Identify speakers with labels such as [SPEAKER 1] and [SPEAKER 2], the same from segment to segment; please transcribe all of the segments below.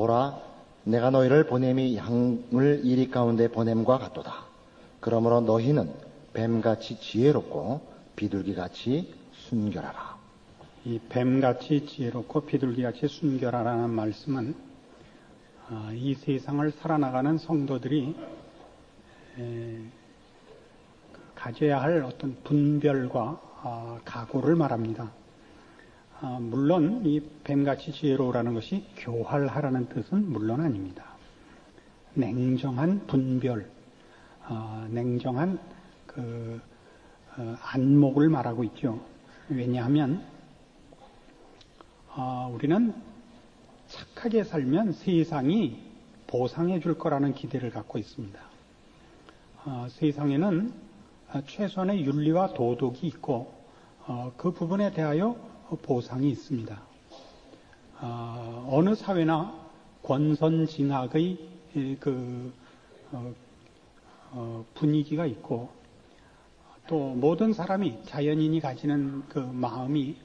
[SPEAKER 1] 보라, 내가 너희를 보냄이 양을 이리 가운데 보냄과 같도다. 그러므로 너희는 뱀같이 지혜롭고 비둘기같이 순결하라.
[SPEAKER 2] 이 뱀같이 지혜롭고 비둘기같이 순결하라는 말씀은 이 세상을 살아나가는 성도들이 가져야 할 어떤 분별과 각오를 말합니다. 물론 이 뱀같이 지혜로우라는 것이 교활하라는 뜻은 물론 아닙니다. 냉정한 분별, 냉정한 안목을 말하고 있죠. 왜냐하면 우리는 착하게 살면 세상이 보상해 줄 거라는 기대를 갖고 있습니다. 세상에는 최소한의 윤리와 도덕이 있고 그 부분에 대하여 보상이 있습니다. 어느 사회나 권선징악의 분위기가 있고 또 모든 사람이 자연인이 가지는 그 마음이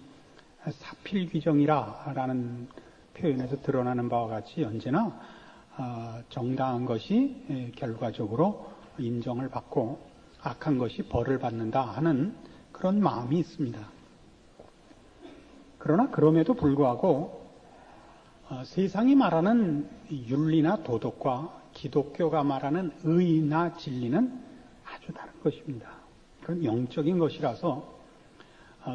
[SPEAKER 2] 사필귀정이라는 표현에서 드러나는 바와 같이 언제나 정당한 것이 결과적으로 인정을 받고 악한 것이 벌을 받는다 하는 그런 마음이 있습니다. 그러나 그럼에도 불구하고 세상이 말하는 윤리나 도덕과 기독교가 말하는 의나 진리는 아주 다른 것입니다. 그건 영적인 것이라서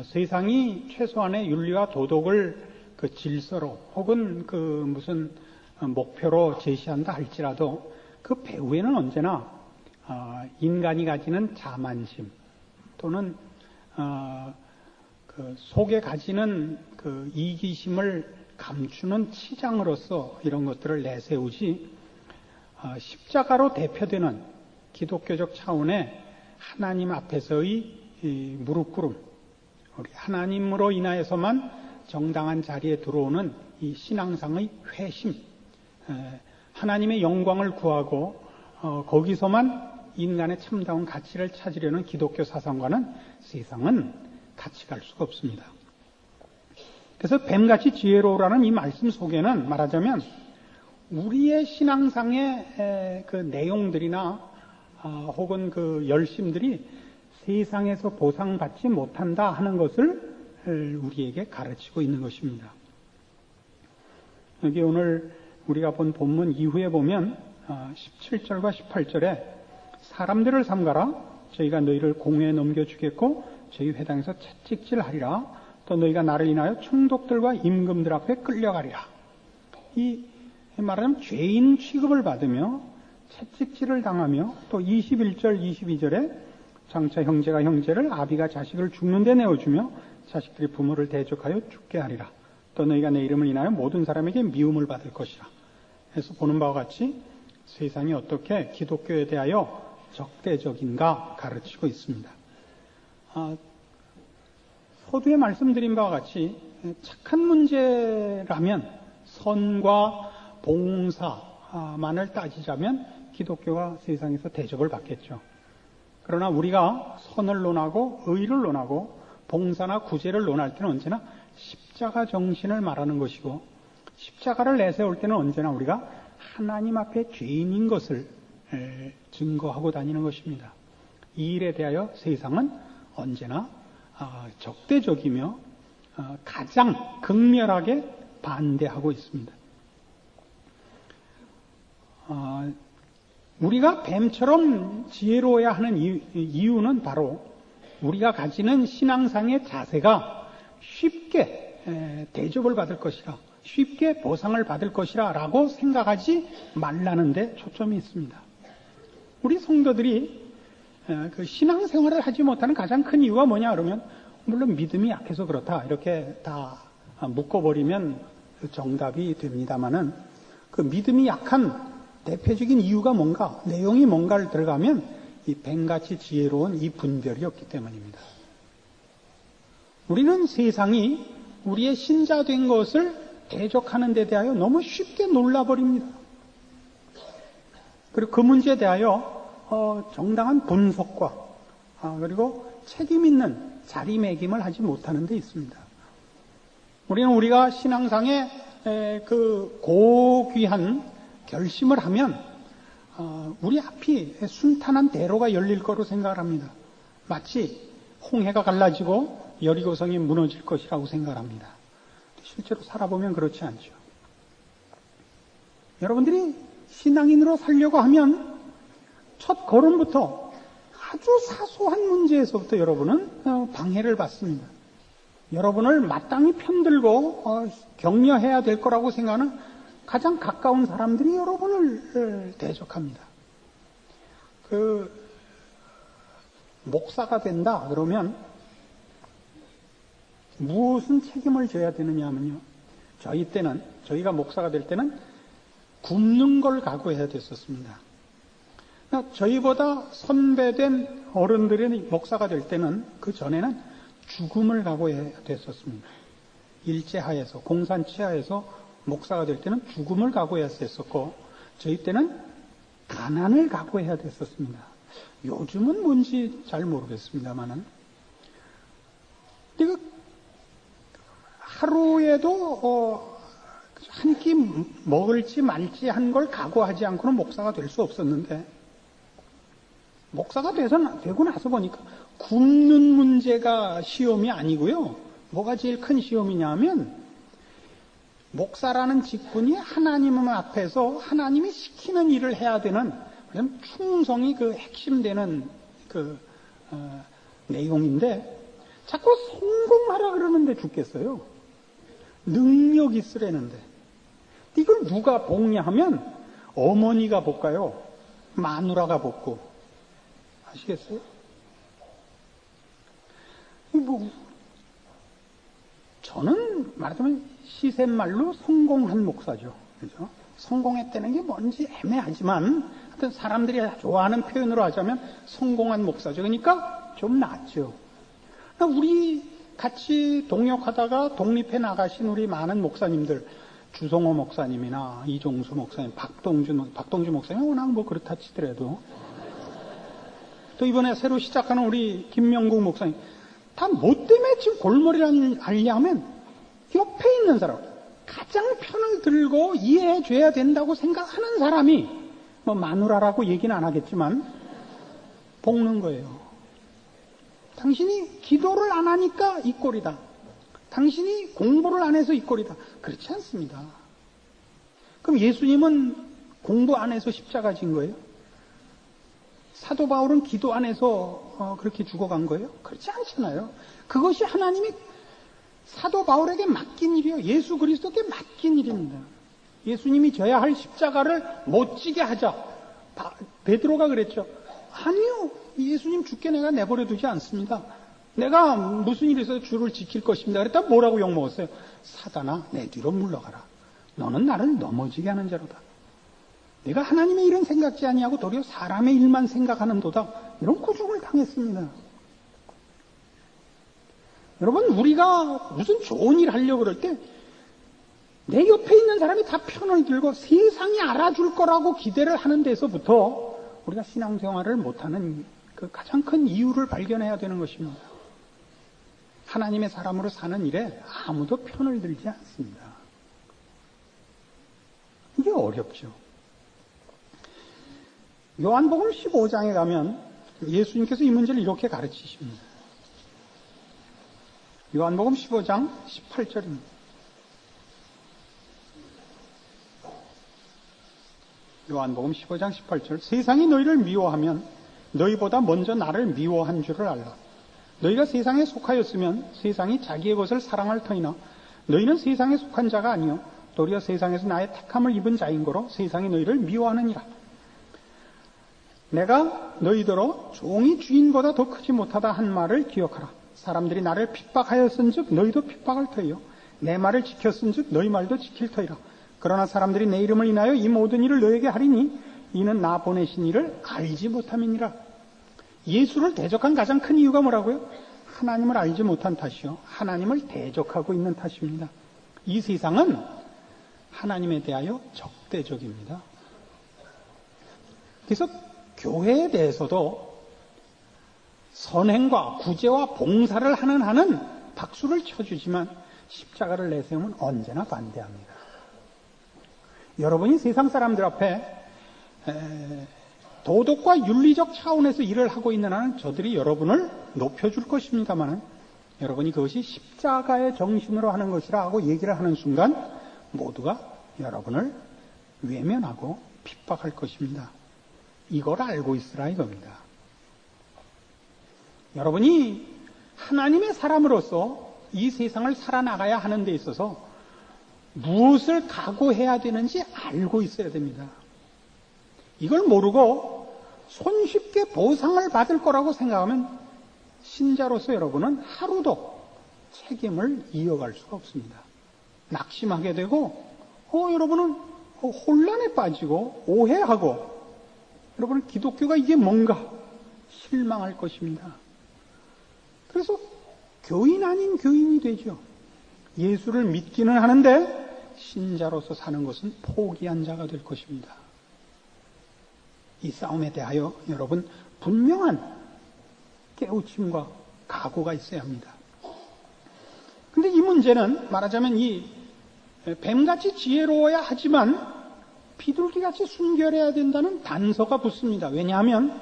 [SPEAKER 2] 세상이 최소한의 윤리와 도덕을 그 질서로 혹은 그 무슨 목표로 제시한다 할지라도 그 배후에는 언제나 인간이 가지는 자만심 또는 그 속에 가지는 그 이기심을 감추는 치장으로서 이런 것들을 내세우지 십자가로 대표되는 기독교적 차원의 하나님 앞에서의 무릎 꿇음, 우리 하나님으로 인하여서만 정당한 자리에 들어오는 이 신앙상의 회심, 하나님의 영광을 구하고 거기서만 인간의 참다운 가치를 찾으려는 기독교 사상과는 세상은 같이 갈 수가 없습니다. 그래서 뱀같이 지혜로우라는 이 말씀 속에는 말하자면 우리의 신앙상의 그 내용들이나 혹은 그 열심들이 세상에서 보상받지 못한다 하는 것을 우리에게 가르치고 있는 것입니다. 여기 오늘 우리가 본 본문 이후에 보면 17절과 18절에 사람들을 삼가라. 저희가 너희를 공회에 넘겨주겠고 저희 회당에서 채찍질하리라. 또 너희가 나를 인하여 총독들과 임금들 앞에 끌려가리라. 이 말하자면 죄인 취급을 받으며 채찍질을 당하며 또 21절 22절에 장차 형제가 형제를 아비가 자식을 죽는 데 내어주며 자식들이 부모를 대적하여 죽게 하리라. 또 너희가 내 이름을 인하여 모든 사람에게 미움을 받을 것이라. 해서 보는 바와 같이 세상이 어떻게 기독교에 대하여 적대적인가 가르치고 있습니다. 서두에 말씀드린 바와 같이 착한 문제라면 선과 봉사만을 따지자면 기독교가 세상에서 대접을 받겠죠. 그러나 우리가 선을 논하고 의를 논하고 봉사나 구제를 논할 때는 언제나 십자가 정신을 말하는 것이고 십자가를 내세울 때는 언제나 우리가 하나님 앞에 죄인인 것을 증거하고 다니는 것입니다. 이 일에 대하여 세상은 언제나 적대적이며 가장 극렬하게 반대하고 있습니다. 우리가 뱀처럼 지혜로워야 하는 이유는 바로 우리가 가지는 신앙상의 자세가 쉽게 대접을 받을 것이라, 쉽게 보상을 받을 것이라 라고 생각하지 말라는 데 초점이 있습니다. 우리 성도들이 그 신앙생활을 하지 못하는 가장 큰 이유가 뭐냐 그러면 물론 믿음이 약해서 그렇다 이렇게 다 묶어버리면 정답이 됩니다마는 그 믿음이 약한 대표적인 이유가 뭔가, 내용이 뭔가를 들어가면 이 뱀같이 지혜로운 이 분별이 없기 때문입니다. 우리는 세상이 우리의 신자된 것을 대적하는 데 대하여 너무 쉽게 놀라버립니다. 그리고 그 문제에 대하여 정당한 분석과 그리고 책임 있는 자리매김을 하지 못하는 데 있습니다. 우리는 우리가 신앙상에 그 고귀한 결심을 하면 우리 앞이 순탄한 대로가 열릴 거로 생각을 합니다. 마치 홍해가 갈라지고 여리고성이 무너질 것이라고 생각을 합니다. 실제로 살아보면 그렇지 않죠. 여러분들이 신앙인으로 살려고 하면 첫 걸음부터 아주 사소한 문제에서부터 여러분은 방해를 받습니다. 여러분을 마땅히 편들고 격려해야 될 거라고 생각하는 가장 가까운 사람들이 여러분을 대적합니다. 목사가 된다 그러면 무슨 책임을 져야 되느냐 하면요. 저희가 목사가 될 때는 굶는 걸 각오해야 됐었습니다. 저희보다 선배된 어른들이 목사가 될 때는 그 전에는 죽음을 각오해야 됐었습니다. 일제하에서 공산치하에서 목사가 될 때는 죽음을 각오해야 됐었고 저희 때는 가난을 각오해야 됐었습니다. 요즘은 뭔지 잘 모르겠습니다만은 하루에도 한 끼 먹을지 말지 한 걸 각오하지 않고는 목사가 될 수 없었는데 목사가 되고 나서 보니까 굶는 문제가 시험이 아니고요. 뭐가 제일 큰 시험이냐 하면 목사라는 직분이 하나님 앞에서 하나님이 시키는 일을 해야 되는 충성이 그 핵심되는 내용인데 자꾸 성공하라 그러는데 죽겠어요. 능력 있으라는데 이걸 누가 볶냐 하면 어머니가 볶아요. 마누라가 볶고 아시겠어요? 저는 말하자면 시샘말로 성공한 목사죠. 그죠? 성공했다는 게 뭔지 애매하지만 하여튼 사람들이 좋아하는 표현으로 하자면 성공한 목사죠. 그러니까 좀 낫죠. 우리 같이 동역하다가 독립해 나가신 우리 많은 목사님들, 주성호 목사님이나 이종수 목사님, 박동주 목사님 워낙 그렇다 치더라도 또 이번에 새로 시작하는 우리 김명국 목사님 다 뭐 때문에 지금 골머리를 앓냐면 옆에 있는 사람 가장 편을 들고 이해해 줘야 된다고 생각하는 사람이 마누라라고 얘기는 안 하겠지만 볶는 거예요. 당신이 기도를 안 하니까 이 꼴이다. 당신이 공부를 안 해서 이 꼴이다. 그렇지 않습니다. 그럼 예수님은 공부 안 해서 십자가 진 거예요? 사도 바울은 기도 안 해서 그렇게 죽어간 거예요? 그렇지 않잖아요. 그것이 하나님이 사도 바울에게 맡긴 일이요. 예수 그리스도께 맡긴 일입니다. 예수님이 져야 할 십자가를 못 지게 하자. 베드로가 그랬죠. 아니요. 예수님 죽게 내가 내버려 두지 않습니다. 내가 무슨 일이 있어서 주를 지킬 것입니다. 그랬더니 뭐라고 욕먹었어요? 사단아, 내 뒤로 물러가라. 너는 나를 넘어지게 하는 자로다. 내가 하나님의 일은 생각지 아니하고 도리어 사람의 일만 생각하는 도다. 이런 고중을 당했습니다. 여러분, 우리가 무슨 좋은 일 하려고 그럴 때 내 옆에 있는 사람이 다 편을 들고 세상이 알아줄 거라고 기대를 하는 데서부터 우리가 신앙생활을 못하는 그 가장 큰 이유를 발견해야 되는 것입니다. 하나님의 사람으로 사는 일에 아무도 편을 들지 않습니다. 이게 어렵죠. 요한복음 15장에 가면 예수님께서 이 문제를 이렇게 가르치십니다. 요한복음 15장 18절입니다. 요한복음 15장 18절. 세상이 너희를 미워하면 너희보다 먼저 나를 미워한 줄을 알라. 너희가 세상에 속하였으면 세상이 자기의 것을 사랑할 터이나 너희는 세상에 속한 자가 아니요 도리어 세상에서 나의 택함을 입은 자인 거로 세상이 너희를 미워하느니라. 내가 너희더러 종이 주인보다 더 크지 못하다 한 말을 기억하라. 사람들이 나를 핍박하였은즉 너희도 핍박할 터이요 내 말을 지켰은즉 너희 말도 지킬 터이라. 그러나 사람들이 내 이름을 인하여 이 모든 일을 너에게 하리니 이는 나 보내신 이를 알지 못함이니라. 예수를 대적한 가장 큰 이유가 뭐라고요? 하나님을 알지 못한 탓이요 하나님을 대적하고 있는 탓입니다. 이 세상은 하나님에 대하여 적대적입니다. 그래서 교회에 대해서도 선행과 구제와 봉사를 하는 한은 박수를 쳐주지만 십자가를 내세우면 언제나 반대합니다. 여러분이 세상 사람들 앞에 도덕과 윤리적 차원에서 일을 하고 있는 한은 저들이 여러분을 높여줄 것입니다만, 여러분이 그것이 십자가의 정신으로 하는 것이라 고 얘기를 하는 순간 모두가 여러분을 외면하고 핍박할 것입니다. 이걸 알고 있으라 이겁니다. 여러분이 하나님의 사람으로서 이 세상을 살아나가야 하는 데 있어서 무엇을 각오해야 되는지 알고 있어야 됩니다. 이걸 모르고 손쉽게 보상을 받을 거라고 생각하면 신자로서 여러분은 하루도 책임을 이어갈 수가 없습니다. 낙심하게 되고 여러분은 혼란에 빠지고 오해하고 여러분은 기독교가 이게 뭔가 실망할 것입니다. 그래서 교인 아닌 교인이 되죠. 예수를 믿기는 하는데 신자로서 사는 것은 포기한 자가 될 것입니다. 이 싸움에 대하여 여러분 분명한 깨우침과 각오가 있어야 합니다. 근데 이 문제는 말하자면 이 뱀같이 지혜로워야 하지만 비둘기같이 순결해야 된다는 단서가 붙습니다. 왜냐하면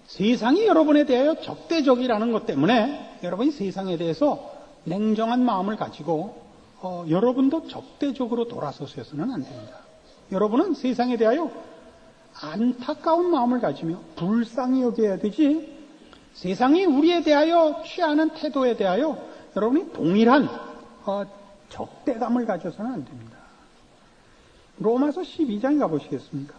[SPEAKER 2] 세상이 여러분에 대하여 적대적이라는 것 때문에 여러분이 세상에 대해서 냉정한 마음을 가지고 여러분도 적대적으로 돌아서셔서는 안 됩니다. 여러분은 세상에 대하여 안타까운 마음을 가지며 불쌍히 여겨야 되지, 세상이 우리에 대하여 취하는 태도에 대하여 여러분이 동일한 적대감을 가져서는 안 됩니다. 로마서 12장 가보시겠습니까?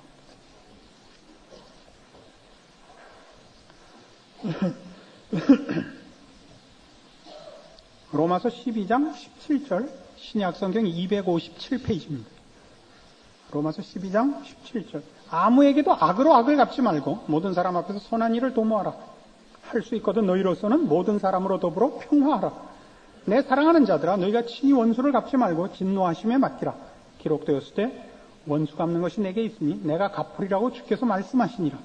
[SPEAKER 2] 로마서 12장 17절, 신약성경 257페이지입니다. 로마서 12장 17절. 아무에게도 악으로 악을 갚지 말고 모든 사람 앞에서 선한 일을 도모하라. 할 수 있거든 너희로서는 모든 사람으로 더불어 평화하라. 내 사랑하는 자들아, 너희가 친히 원수를 갚지 말고 진노하심에 맡기라. 기록되었을 때 원수 갚는 것이 내게 있으니 내가 갚으리라고 주께서 말씀하시니라.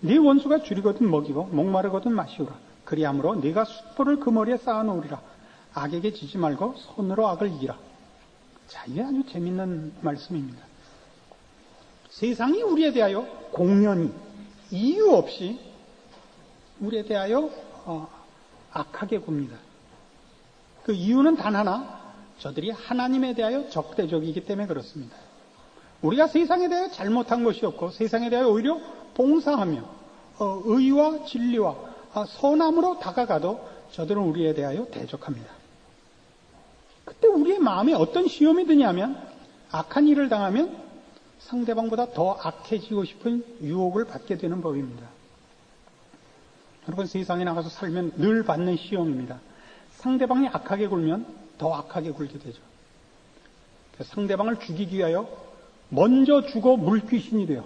[SPEAKER 2] 네 원수가 줄이거든 먹이고 목마르거든 마시우라. 그리함으로 네가 숯불을 그 머리에 쌓아놓으리라. 악에게 지지 말고 손으로 악을 이기라. 자, 이게 아주 재밌는 말씀입니다. 세상이 우리에 대하여 공연히 이유 없이 우리에 대하여 악하게 굽니다. 그 이유는 단 하나, 저들이 하나님에 대하여 적대적이기 때문에 그렇습니다. 우리가 세상에 대하여 잘못한 것이 없고 세상에 대하여 오히려 봉사하며 의와 진리와 선함으로 다가가도 저들은 우리에 대하여 대적합니다. 그때 우리의 마음에 어떤 시험이 드냐면, 악한 일을 당하면 상대방보다 더 악해지고 싶은 유혹을 받게 되는 법입니다. 여러분, 세상에 나가서 살면 늘 받는 시험입니다. 상대방이 악하게 굴면 더 악하게 굴게 되죠. 상대방을 죽이기 위하여 먼저 죽어 물귀신이 되어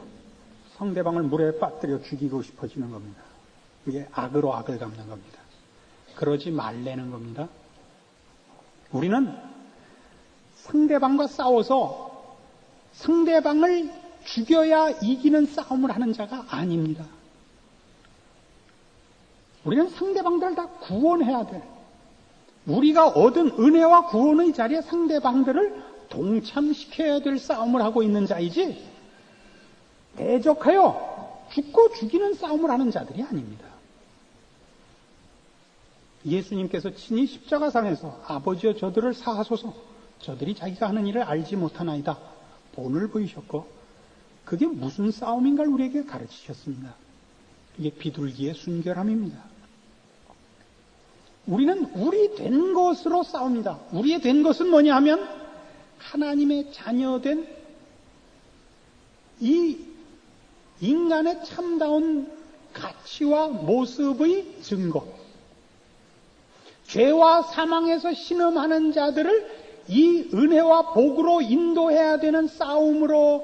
[SPEAKER 2] 상대방을 물에 빠뜨려 죽이고 싶어지는 겁니다. 이게 악으로 악을 갚는 겁니다. 그러지 말라는 겁니다. 우리는 상대방과 싸워서 상대방을 죽여야 이기는 싸움을 하는 자가 아닙니다. 우리는 상대방들을 다 구원해야 돼. 우리가 얻은 은혜와 구원의 자리에 상대방들을 동참시켜야 될 싸움을 하고 있는 자이지, 대적하여 죽고 죽이는 싸움을 하는 자들이 아닙니다. 예수님께서 친히 십자가상에서 아버지여 저들을 사하소서, 저들이 자기가 하는 일을 알지 못하나이다 본을 보이셨고, 그게 무슨 싸움인가를 우리에게 가르치셨습니다. 이게 비둘기의 순결함입니다. 우리는 우리 된 것으로 싸웁니다. 우리의 된 것은 뭐냐 하면 하나님의 자녀된 이 인간의 참다운 가치와 모습의 증거, 죄와 사망에서 신음하는 자들을 이 은혜와 복으로 인도해야 되는 싸움으로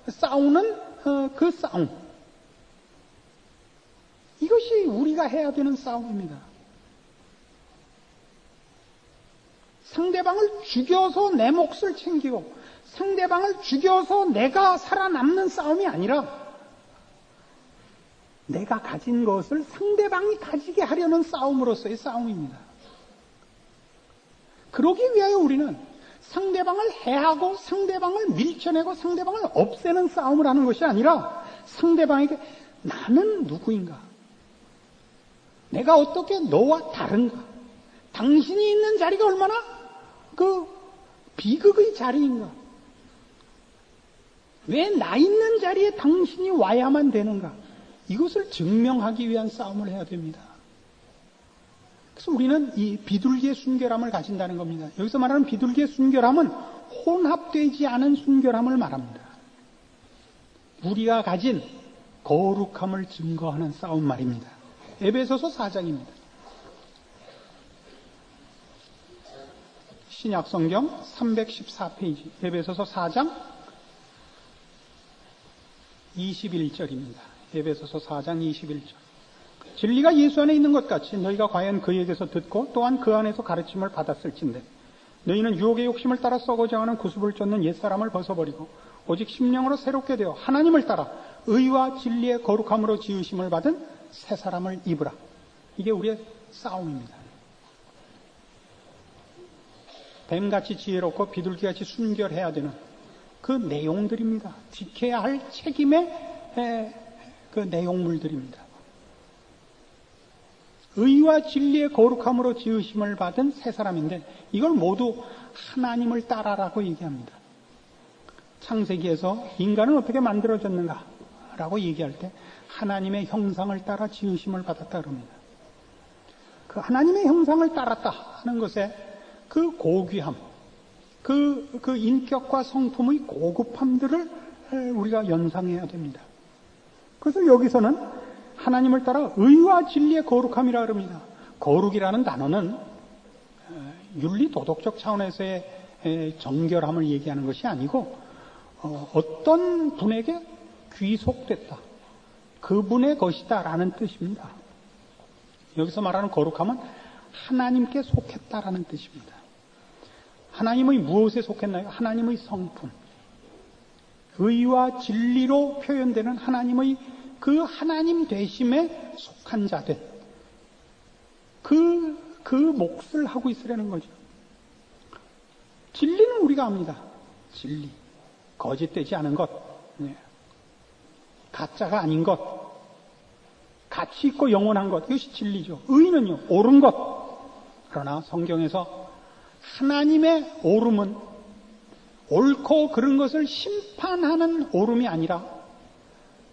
[SPEAKER 2] 싸우는 그 싸움, 이것이 우리가 해야 되는 싸움입니다. 상대방을 죽여서 내 몫을 챙기고 상대방을 죽여서 내가 살아남는 싸움이 아니라 내가 가진 것을 상대방이 가지게 하려는 싸움으로서의 싸움입니다. 그러기 위하여 우리는 상대방을 해하고 상대방을 밀쳐내고 상대방을 없애는 싸움을 하는 것이 아니라 상대방에게 나는 누구인가? 내가 어떻게 너와 다른가? 당신이 있는 자리가 얼마나 그 비극의 자리인가? 왜 나 있는 자리에 당신이 와야만 되는가? 이것을 증명하기 위한 싸움을 해야 됩니다. 그래서 우리는 이 비둘기의 순결함을 가진다는 겁니다. 여기서 말하는 비둘기의 순결함은 혼합되지 않은 순결함을 말합니다. 우리가 가진 거룩함을 증거하는 싸움 말입니다. 에베소서 4장입니다. 신약성경 314페이지 에베소서 4장 21절입니다. 에베소서 4장 21절. 진리가 예수 안에 있는 것 같이 너희가 과연 그에게서 듣고 또한 그 안에서 가르침을 받았을진데 너희는 유혹의 욕심을 따라 썩어져 가는 구습을 쫓는 옛사람을 벗어버리고 오직 심령으로 새롭게 되어 하나님을 따라 의와 진리의 거룩함으로 지으심을 받은 새 사람을 입으라. 이게 우리의 싸움입니다. 뱀같이 지혜롭고 비둘기같이 순결해야 되는 그 내용들입니다. 지켜야 할 책임의 그 내용물들입니다. 의와 진리의 거룩함으로 지으심을 받은 새 사람인데 이걸 모두 하나님을 따라라고 얘기합니다. 창세기에서 인간은 어떻게 만들어졌는가 라고 얘기할 때 하나님의 형상을 따라 지으심을 받았다 그럽니다. 그 하나님의 형상을 따랐다 하는 것에 그 고귀함, 그 인격과 성품의 고급함들을 우리가 연상해야 됩니다. 그래서 여기서는 하나님을 따라 의와 진리의 거룩함이라 그럽니다. 거룩이라는 단어는 윤리 도덕적 차원에서의 정결함을 얘기하는 것이 아니고 어떤 분에게 귀속됐다. 그분의 것이다라는 뜻입니다. 여기서 말하는 거룩함은 하나님께 속했다라는 뜻입니다. 하나님의 무엇에 속했나요? 하나님의 성품. 의와 진리로 표현되는 하나님의 그 하나님 되심에 속한 자들. 그 몫을 하고 있으려는 거죠. 진리는 우리가 압니다. 진리. 거짓되지 않은 것. 가짜가 아닌 것. 가치 있고 영원한 것. 이것이 진리죠. 의는요, 옳은 것. 그러나 성경에서 하나님의 옳음은 옳고 그런 것을 심판하는 옳음이 아니라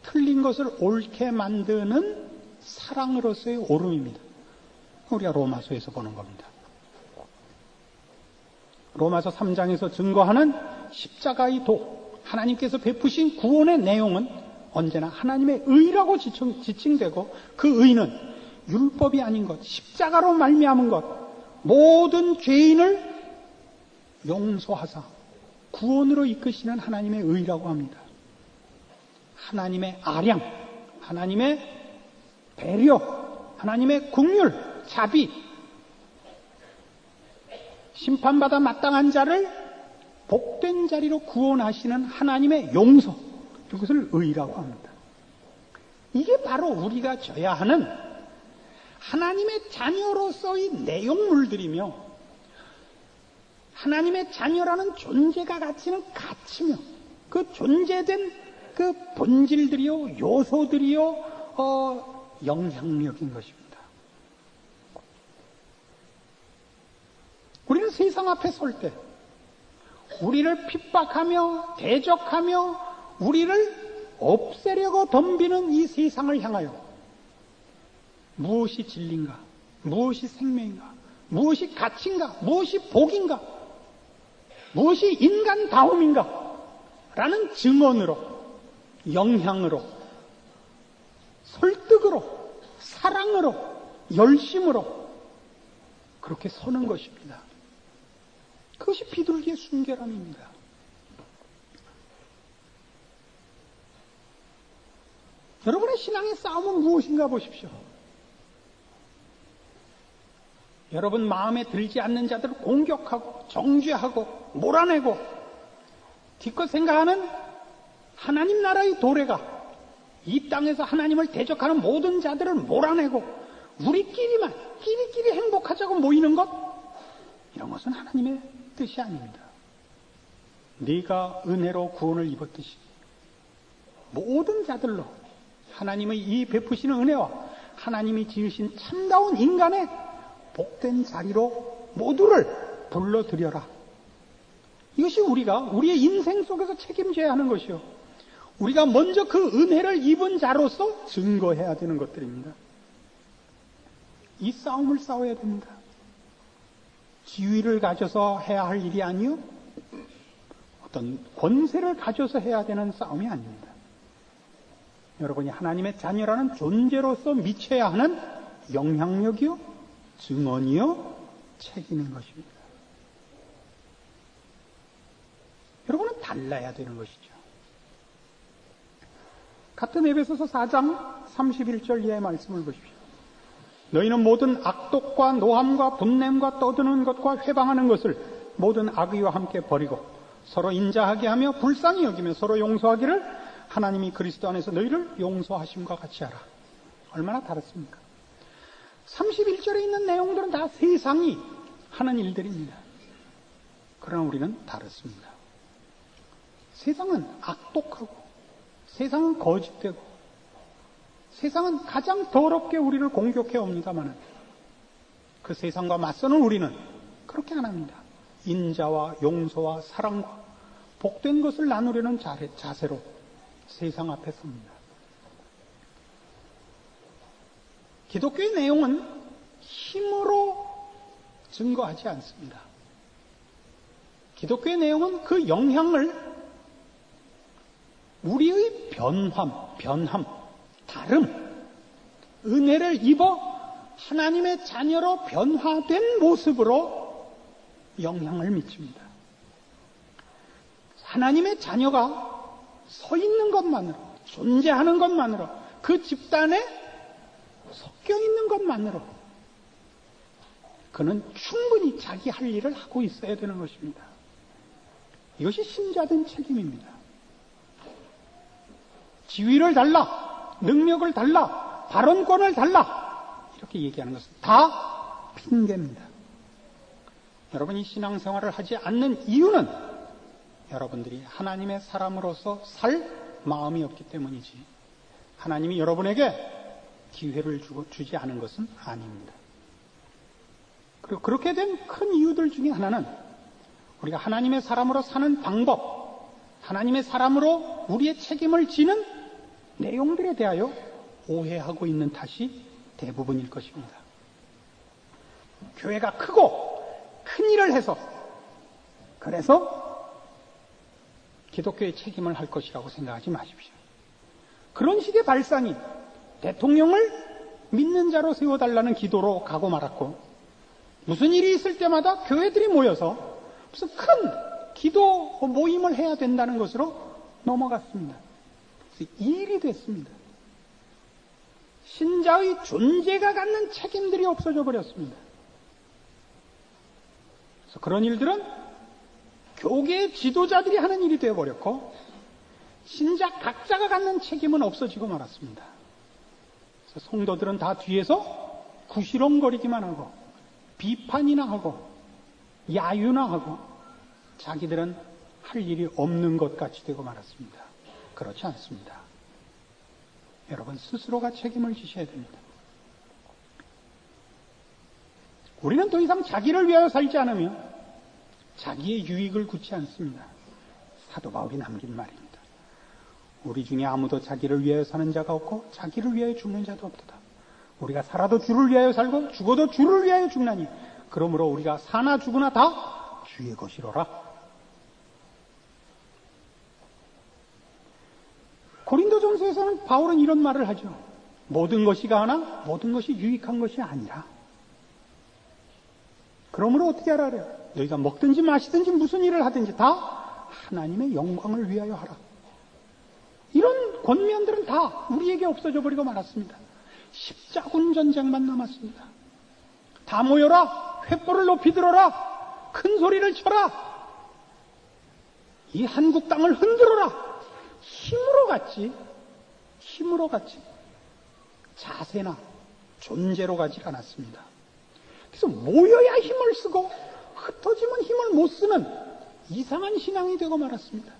[SPEAKER 2] 틀린 것을 옳게 만드는 사랑으로서의 옳음입니다. 우리가 로마서에서 보는 겁니다. 로마서 3장에서 증거하는 십자가의 도, 하나님께서 베푸신 구원의 내용은 언제나 하나님의 의라고 지칭되고 그 의는 율법이 아닌 것, 십자가로 말미암은 것, 모든 죄인을 용서하사 구원으로 이끄시는 하나님의 의라고 합니다. 하나님의 아량, 하나님의 배려, 하나님의 긍휼, 자비, 심판받아 마땅한 자를 복된 자리로 구원하시는 하나님의 용서, 이것을 의라고 합니다. 이게 바로 우리가 져야 하는 하나님의 자녀로서의 내용물들이며 하나님의 자녀라는 존재가 가지는 가치며 그 존재된 그 본질들이요, 요소들이요, 영향력인 것입니다. 우리는 세상 앞에 설 때 우리를 핍박하며 대적하며 우리를 없애려고 덤비는 이 세상을 향하여 무엇이 진리인가? 무엇이 생명인가? 무엇이 가치인가? 무엇이 복인가? 무엇이 인간다움인가? 라는 증언으로, 영향으로, 설득으로, 사랑으로, 열심으로 그렇게 서는 것입니다. 그것이 비둘기의 순결함입니다. 여러분의 신앙의 싸움은 무엇인가 보십시오. 여러분 마음에 들지 않는 자들을 공격하고 정죄하고 몰아내고 기껏 생각하는 하나님 나라의 도래가 이 땅에서 하나님을 대적하는 모든 자들을 몰아내고 우리끼리만 끼리끼리 행복하자고 모이는 것, 이런 것은 하나님의 뜻이 아닙니다. 네가 은혜로 구원을 입었듯이 모든 자들로 하나님의 이 베푸시는 은혜와 하나님이 지으신 참다운 인간의 복된 자리로 모두를 불러들여라. 이것이 우리의 인생 속에서 책임져야 하는 것이요. 우리가 먼저 그 은혜를 입은 자로서 증거해야 되는 것들입니다. 이 싸움을 싸워야 됩니다. 지위를 가져서 해야 할 일이 아니요, 어떤 권세를 가져서 해야 되는 싸움이 아닙니다. 여러분이 하나님의 자녀라는 존재로서 미쳐야 하는 영향력이요, 증언이요, 책임인 것입니다. 여러분은 달라야 되는 것이죠. 같은 에베소서 4장 31절 이하의 말씀을 보십시오. 너희는 모든 악독과 노함과 분냄과 떠드는 것과 회방하는 것을 모든 악의와 함께 버리고 서로 인자하게 하며 불쌍히 여기며 서로 용서하기를 하나님이 그리스도 안에서 너희를 용서하심과 같이 하라. 얼마나 다릅니까? 31절에 있는 내용들은 다 세상이 하는 일들입니다. 그러나 우리는 다릅니다. 세상은 악독하고 세상은 거짓되고 세상은 가장 더럽게 우리를 공격해 옵니다마는 그 세상과 맞서는 우리는 그렇게 안 합니다. 인자와 용서와 사랑과 복된 것을 나누려는 자세로 세상 앞에 섭니다. 기독교의 내용은 힘으로 증거하지 않습니다. 기독교의 내용은 그 영향을 우리의 변함, 다름, 은혜를 입어 하나님의 자녀로 변화된 모습으로 영향을 미칩니다. 하나님의 자녀가 서 있는 것만으로, 존재하는 것만으로, 그 집단에 섞여 있는 것만으로 그는 충분히 자기 할 일을 하고 있어야 되는 것입니다. 이것이 신자된 책임입니다. 지위를 달라, 능력을 달라, 발언권을 달라 이렇게 얘기하는 것은 다 핑계입니다. 여러분이 신앙생활을 하지 않는 이유는 여러분들이 하나님의 사람으로서 살 마음이 없기 때문이지 하나님이 여러분에게 기회를 주지 않은 것은 아닙니다. 그리고 그렇게 된 큰 이유들 중에 하나는 우리가 하나님의 사람으로 사는 방법, 하나님의 사람으로 우리의 책임을 지는 내용들에 대하여 오해하고 있는 탓이 대부분일 것입니다. 교회가 크고 큰 일을 해서 그래서 기독교의 책임을 할 것이라고 생각하지 마십시오. 그런 식의 발상이 대통령을 믿는 자로 세워달라는 기도로 가고 말았고 무슨 일이 있을 때마다 교회들이 모여서 무슨 큰 기도 모임을 해야 된다는 것으로 넘어갔습니다. 그래서 일이 됐습니다. 신자의 존재가 갖는 책임들이 없어져 버렸습니다. 그래서 그런 일들은 교계의 지도자들이 하는 일이 되어버렸고 신자 각자가 갖는 책임은 없어지고 말았습니다. 그래서 성도들은 다 뒤에서 구시렁거리기만 하고 비판이나 하고 야유나 하고 자기들은 할 일이 없는 것 같이 되고 말았습니다. 그렇지 않습니다. 여러분 스스로가 책임을 지셔야 됩니다. 우리는 더 이상 자기를 위하여 살지 않으며 자기의 유익을 굳지 않습니다. 사도 바울이 남긴 말입니다. 우리 중에 아무도 자기를 위하여 사는 자가 없고 자기를 위하여 죽는 자도 없도다. 우리가 살아도 주를 위하여 살고 죽어도 주를 위하여 죽나니 그러므로 우리가 사나 죽으나 다 주의 것이로라. 고린도전서에서는 바울은 이런 말을 하죠. 모든 것이 가하나 모든 것이 유익한 것이 아니라. 그러므로 어떻게 하라 그래요? 너희가 먹든지 마시든지 무슨 일을 하든지 다 하나님의 영광을 위하여 하라. 이런 권면들은 다 우리에게 없어져 버리고 말았습니다. 십자군 전쟁만 남았습니다. 다 모여라. 횃불을 높이 들어라. 큰 소리를 쳐라. 이 한국 땅을 흔들어라. 힘으로 갔지 자세나 존재로 가지 않았습니다. 그래서 모여야 힘을 쓰고 흩어지면 힘을 못 쓰는 이상한 신앙이 되고 말았습니다.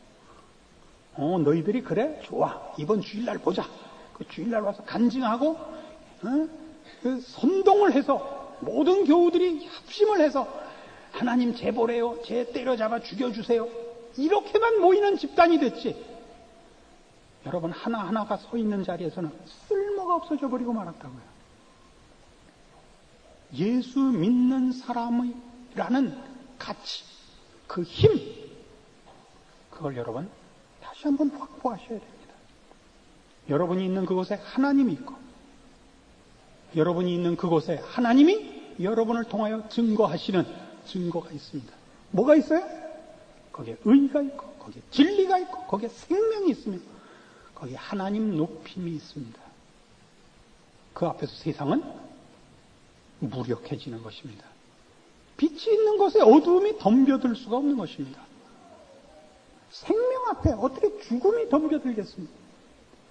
[SPEAKER 2] 너희들이 그래? 좋아. 이번 주일날 보자. 그 주일날 와서 간증하고, 그 선동을 해서 모든 교우들이 합심을 해서 하나님 제보래요. 제 때려잡아 죽여주세요. 이렇게만 모이는 집단이 됐지. 여러분, 하나하나가 서 있는 자리에서는 쓸모가 없어져 버리고 말았다고요. 예수 믿는 사람이라는 가치, 그 힘, 그걸 여러분 다시 한번 확보하셔야 됩니다. 여러분이 있는 그곳에 하나님이 있고, 여러분이 있는 그곳에 하나님이 여러분을 통하여 증거하시는 증거가 있습니다. 뭐가 있어요? 거기에 의가 있고, 거기에 진리가 있고, 거기에 생명이 있으며, 거기에 하나님 높임이 있습니다. 그 앞에서 세상은 무력해지는 것입니다. 빛이 있는 곳에 어두움이 덤벼들 수가 없는 것입니다. 생명 앞에 어떻게 죽음이 덤벼들겠습니까?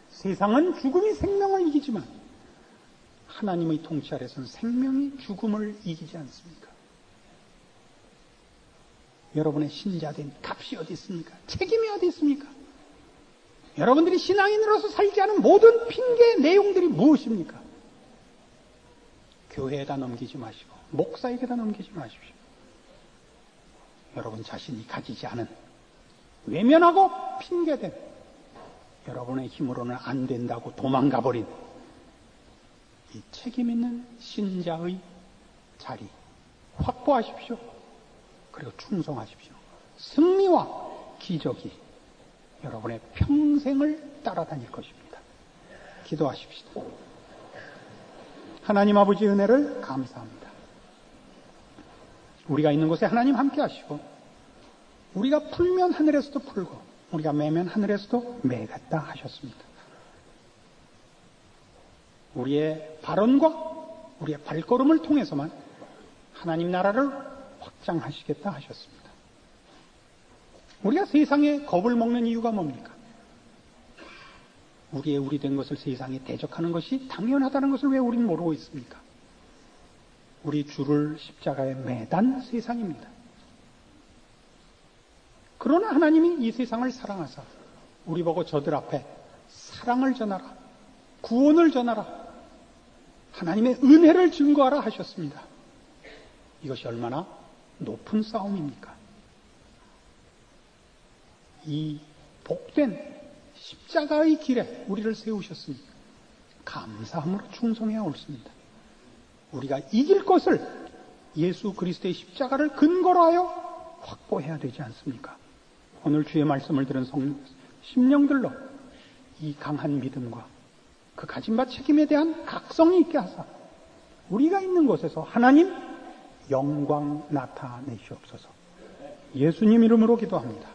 [SPEAKER 2] 세상은 죽음이 생명을 이기지만 하나님의 통치 아래서는 생명이 죽음을 이기지 않습니까? 여러분의 신자된 값이 어디 있습니까? 책임이 어디 있습니까? 여러분들이 신앙인으로서 살지 않은 모든 핑계 내용들이 무엇입니까? 교회에다 넘기지 마시고 목사에게다 넘기지 마십시오. 여러분 자신이 가지지 않은 외면하고 핑계된, 여러분의 힘으로는 안 된다고 도망가버린 이 책임 있는 신자의 자리 확보하십시오. 그리고 충성하십시오. 승리와 기적이 여러분의 평생을 따라다닐 것입니다. 기도하십시다. 하나님 아버지 은혜를 감사합니다. 우리가 있는 곳에 하나님 함께 하시고, 우리가 풀면 하늘에서도 풀고 우리가 매면 하늘에서도 매겠다 하셨습니다. 우리의 발언과 우리의 발걸음을 통해서만 하나님 나라를 확장하시겠다 하셨습니다. 우리가 세상에 겁을 먹는 이유가 뭡니까? 우리의 우리 된 것을 세상에 대적하는 것이 당연하다는 것을 왜 우리는 모르고 있습니까? 우리 주를 십자가에 매단 세상입니다. 그러나 하나님이 이 세상을 사랑하사 우리 보고 저들 앞에 사랑을 전하라, 구원을 전하라, 하나님의 은혜를 증거하라 하셨습니다. 이것이 얼마나 높은 싸움입니까? 이 복된 십자가의 길에 우리를 세우셨으니 감사함으로 충성해야 옳습니다. 우리가 이길 것을 예수 그리스도의 십자가를 근거로 하여 확보해야 되지 않습니까? 오늘 주의 말씀을 들은 심령들로 이 강한 믿음과 그 가진 바 책임에 대한 각성이 있게 하사 우리가 있는 곳에서 하나님 영광 나타내시옵소서. 예수님 이름으로 기도합니다.